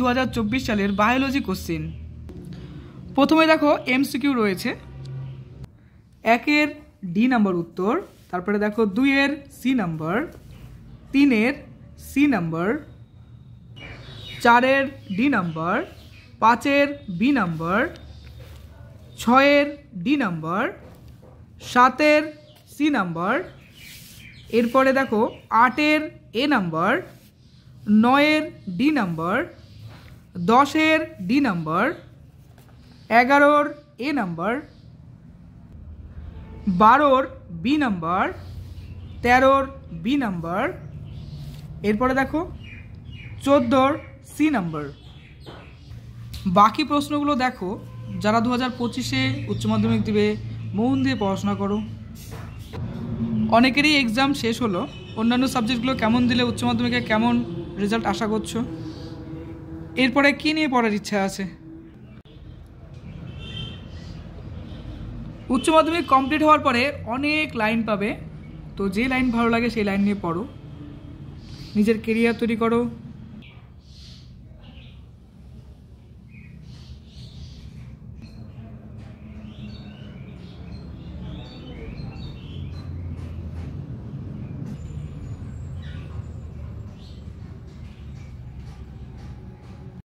2024 সালের biology question. প্রথমে দেখো এমসিকিউ রয়েছে, 1-এর ডি নাম্বার উত্তর, তারপরে দেখো 2-এর সি নাম্বার, 3-এর সি নাম্বার, 4-এর ডি নাম্বার, 5-এর বি নাম্বার, 6-এর ডি নাম্বার, 7-এর সি নাম্বার, এরপরে দেখো 8-এর এ নাম্বার, 9-এর ডি নাম্বার, 10-এর ডি নাম্বার, 11-ওর এ নাম্বার, 12-ওর বি নাম্বার, 13-ওর বি নাম্বার, এরপরে দেখো 14-ওর সি নাম্বার। বাকি প্রশ্নগুলো দেখো, যারা 2025-এ উচ্চ মাধ্যমিক দিবে মন দিয়ে পড়াশোনা করো। অনেকেরই এক্সাম শেষ হলো, অন্যান্য সাবজেক্টগুলো কেমন দিলে উচ্চ মাধ্যমিকে কেমন রেজাল্ট আশা করছো, এরপরে কী নিয়ে পড়ার ইচ্ছা আছে। উচ্চ মাধ্যমিক কমপ্লিট হওয়ার পরে অনেক লাইন পাবে, তো যে লাইন ভালো লাগে সেই লাইন নিয়ে পড়ো, নিজের কেরিয়ার তৈরি করো।